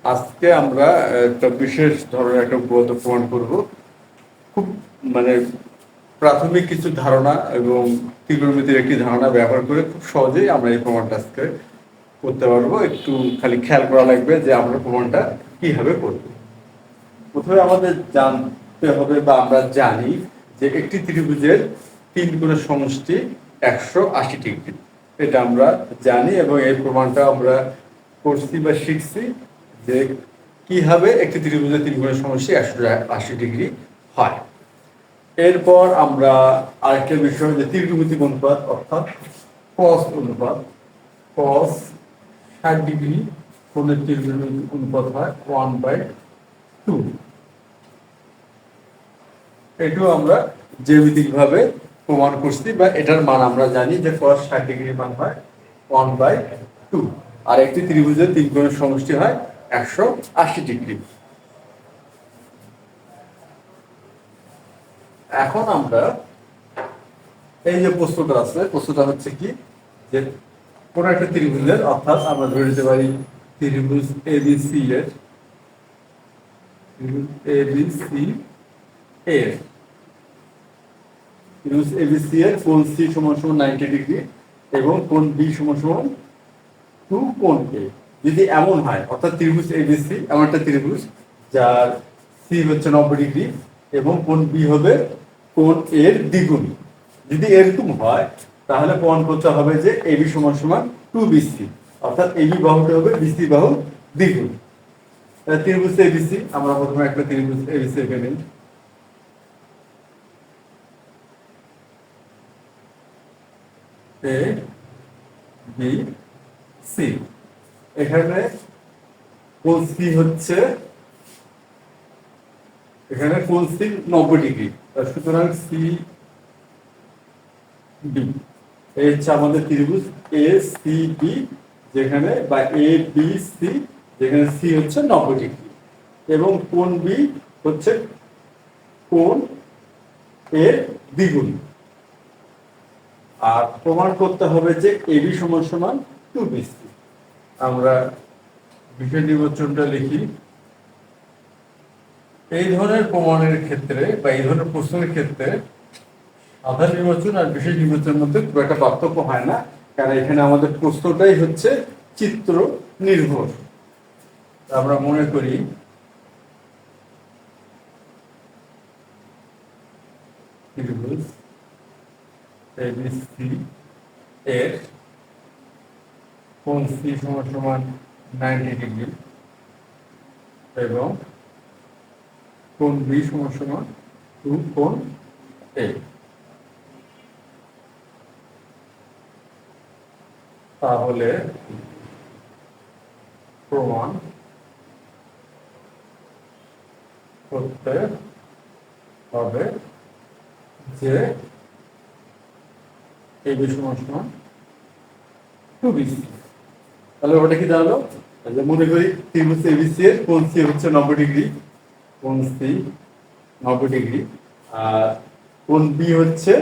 আজকে আমরা একটা বিশেষ ধরনের একটা উপপাদ্য প্রমাণ করব। খুব মানে প্রাথমিক কিছু ধারণা এবং ত্রিকোণমিতির একটি ধারণা ব্যবহার করে খুব সহজেই আমরা এই প্রমাণটা আজকে করতে পারবো। একটু খালি খেয়াল করা লাগবে যে আমরা প্রমাণটা কিভাবে করব। প্রথমে আমাদের জানতে হবে বা আমরা জানি যে একটি ত্রিভুজের তিন কোণের সমষ্টি 180 ডিগ্রি। এটা আমরা জানি এবং এই প্রমাণটা আমরা করছি বা শিখছি যে কিভাবে একটি ত্রিভুজের তিন কোণের সমষ্টি 180 ডিগ্রি হয়। এরপর আমরা আরেকটা বিষয় যে ত্রিকোণমিতিক অনুপাত অর্থাৎ cos অনুপাত, cos 60 ডিগ্রি কোণের ত্রিকোণমিতিক অনুপাত হয় 1/2। এটাও আমরা জ্যামিতিক ভাবে প্রমাণ করছি বা এটার মান আমরা জানি যে cos 60 ডিগ্রি মান হয় 1/2 আর একটি ত্রিভুজের তিন কোণের সমষ্টি হয় 180 ডিগ্রি। এখন আমরা এই যে প্রশ্নটা আছে, প্রশ্নটা হচ্ছে কি যে কোন একটা ত্রিভুজের অর্থাৎ আমরা ধরে নিতে পারি ত্রিভুজ ABC এর কোণ C সমান 90 ডিগ্রি এবং কোণ B সমান 2 কোণ A। যদি এমন হয় অর্থাৎ ত্রিভুজ ABC এমন একটা ত্রিভুজ যার C হচ্ছে 90 ডিগ্রি এবং কোণ B হবে কোণ A এর দ্বিগুণ। যদি এরকম হয় তাহলে প্রমাণ করতে হবে যে AB সমান 2BC অর্থাৎ AB বাহুটা হবে BC বাহু দ্বিগুণ। ত্রিভুজ ABC আমরা প্রথমে একটা ত্রিভুজ ABC এঁকে নিই। A B C এখানে কোণ C হচ্ছে এখানে কোণ C 90 ডিগ্রি, সুতরাং C B এই হচ্ছে আমাদের ত্রিভুজ ACB যেখানে বা ABC যেখানে C হচ্ছে 90 ডিগ্রি এবং কোণ B হচ্ছে কোণ A দ্বিগুণ। আর প্রমাণ করতে হবে যে AB সমান 2BC। আমরা বিষয় নির্বাচনটা লিখি। এই ধরনের প্রমাণের ক্ষেত্রে বা এই ধরনের প্রশ্নের ক্ষেত্রে আধার নির্বাচন আর বিশেষ নির্বাচনের মধ্যে খুব একটা পার্থক্য হয় না, কারণ এখানে আমাদের প্রশ্নটাই হচ্ছে চিত্র নির্ভর। আমরা মনে করি ত্রিভুজ ABC এর কোণ C সমান 90 ডিগ্রি এবং কোণ B সমান 2 কোণ A। তাহলে প্রমাণ করতে হবে যে AB সমান 2BC। তাহলে ওটা কি দাঁড়ালো? তাহলে মনে করি ত্রিভুজ ABC এর কোণ C হচ্ছে 90 ডিগ্রি, কোণ C 90 ডিগ্রি আর কোণ B হচ্ছে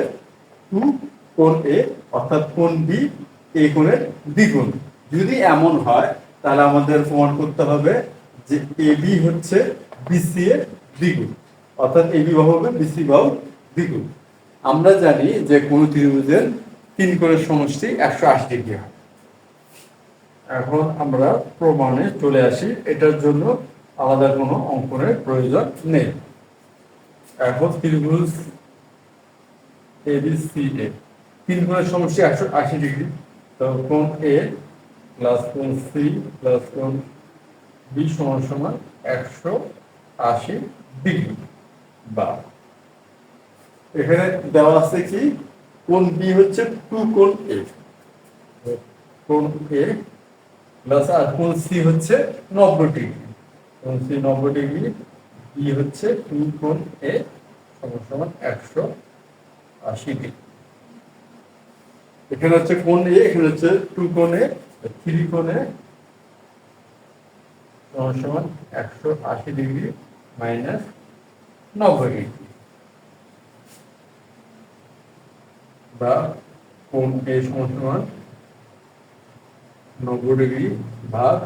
2 কোণ A অর্থাৎ কোণ B A কোণের দ্বিগুণ। যদি এমন হয় তাহলে আমাদের প্রমাণ করতে হবে যে AB হচ্ছে BC এর দ্বিগুণ অর্থাৎ AB বাহু হবে BC বাহু দ্বিগুণ। আমরা জানি যে কোন ত্রিভুজের তিন কোণের সমষ্টি 180 ডিগ্রি হয়। এখন আমরা প্রমাণে চলে আসি, এটার জন্য আলাদা কোনো অঙ্কনের প্রয়োজন নেই। এখন ত্রিভুজ ABC এর তিন কোণের সমষ্টি 180 ডিগ্রি, তো কোণ A প্লাস কোণ C প্লাস কোণ B সমান 180 ডিগ্রি। বা এখানে দেওয়া আছে কি কোণ B হচ্ছে 2 কোণ A, কোণ A প্লাস আর কোণ C হচ্ছে 90 ডিগ্রি, কোণ C 90 ডিগ্রি, B হচ্ছে 2 কোণ A সমান 180 ডিগ্রি। এখানে হচ্ছে কোণ A, এখানে হচ্ছে 2 কোণ A, 3 কোণ A সমান 180 ডিগ্রি মাইনাস 90 ডিগ্রি বা কোণ A সমান 90 ডিগ্রি ভাগ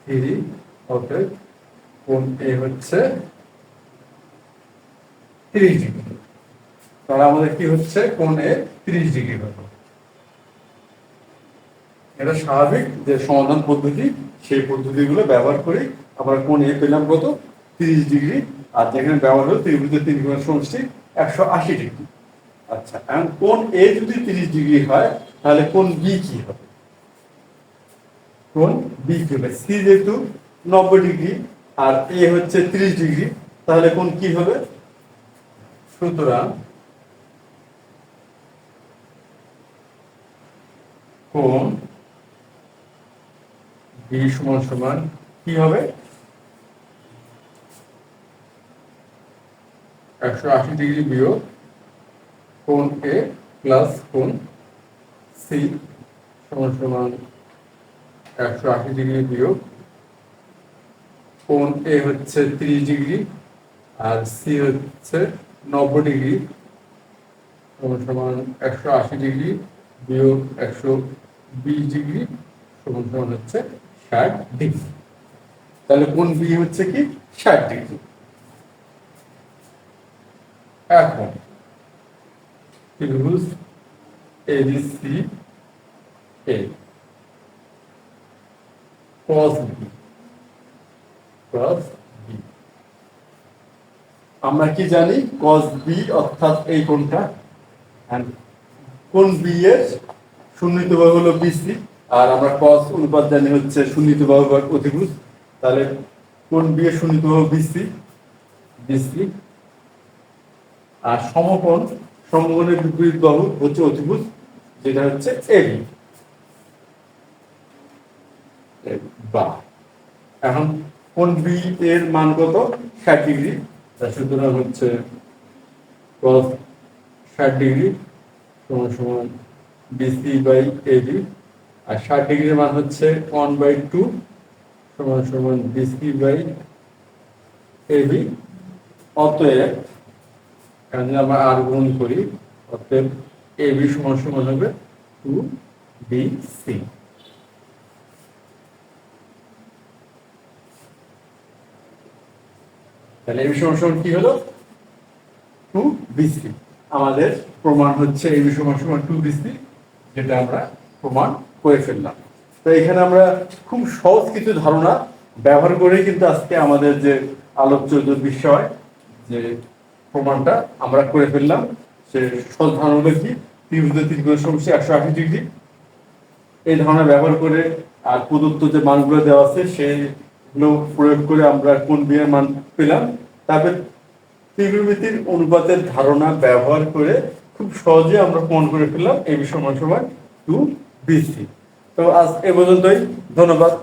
3 ওকে, কোণ এ হচ্ছে 30 ডিগ্রি। তাহলে আমাদের কি হচ্ছে, কোণ এ 30 ডিগ্রি হবে। এটা স্বাভাবিক যে সমাধান পদ্ধতি, সেই পদ্ধতিগুলো ব্যবহার করে আমরা কোণ এ পেলাম কত, 30 ডিগ্রি। আর যেখানে ব্যবহার হলো ত্রিভুজের তিন কোণের সমষ্টি 180 ডিগ্রি। আচ্ছা, এখন কোণ এ যদি 30 ডিগ্রি হয় তাহলে কোণ বি কি হবে? কোণ বি কি হবে? সি যেহেতু 90 ডিগ্রি আর এ হচ্ছে 30 ডিগ্রি, তাহলে কোণ কি হবে? সুতরাং কোণ বি সমান সমান কি হবে? 180 ডিগ্রি বিয়োগ কোণ এ প্লাস কোণ সি সমান সমান 180 ডিগ্রি বিয়োগ কোণ এ হচ্ছে 30 ডিগ্রি আর সি হচ্ছে 90 ডিগ্রি সমান সমান 180 ডিগ্রি বিয়োগ 120 ডিগ্রি সমান সমান হচ্ছে 60 ডিগ্রি। তাহলে কোণ বি হচ্ছে কি 60 ডিগ্রি। এখন ত্রিভুজ এবিসি এ cos বি, cos বি আমরা কি জানি? cos বি অর্থাৎ এই কোণটা, কোণ বি এর সন্নিহিত বাহু হলো বিসি, আর আমরা cos অনুপাত জানি হচ্ছে সন্নিহিত বাহু ভাগ অতিভুজ। তাহলে কোণ বি এর সন্নিহিত বাহু বিসি, বিসি আর সমকোণের বিপরীত বাহু হচ্ছে অতিভুজ, যেটা হচ্ছে এবি বা। এখন কোণ বি এর মান কত? 60 ডিগ্রি। সুতরাং হচ্ছে cos 60 ডিগ্রি সমান সমান বিসি বাই এবি, আর 60 ডিগ্রির মান হচ্ছে 1/2 সমান সমান বিসি বাই এবি। অতএব এখন যদি আমরা আর গুণ করি, অতএব এবি সমান সমান হবে 2BC। তাহলে এবি সমান সমান কি হলো? 2BC। আমাদের প্রমাণ হচ্ছে এবি সমান সমান 2BC, যেটা আমরা প্রমাণ করে ফেললাম। তো এখানে আমরা খুব সহজ কিছু ধারণা ব্যবহার করে কিন্তু আজকে আমাদের যে আলোচ্য যে বিষয়, যে প্রমাণটা আমরা করে ফেললাম। সে সহজ ধারণা কি? ত্রিভুজের তিন কোণের সমষ্টি 180 ডিগ্রি, এই ধারণা ব্যবহার করে আর প্রদত্ত যে মানগুলো দেওয়া আছে সেগুলো প্রয়োগ করে আমরা কোণ বি এর মান পেলাম। তারপর ত্রিকোণমিতির অনুপাতের ধারণা ব্যবহার করে খুব সহজে আমরা প্রমাণ করে ফেললাম এবি সমান সমান 2BC। তো আজ এ পর্যন্তই, ধন্যবাদ।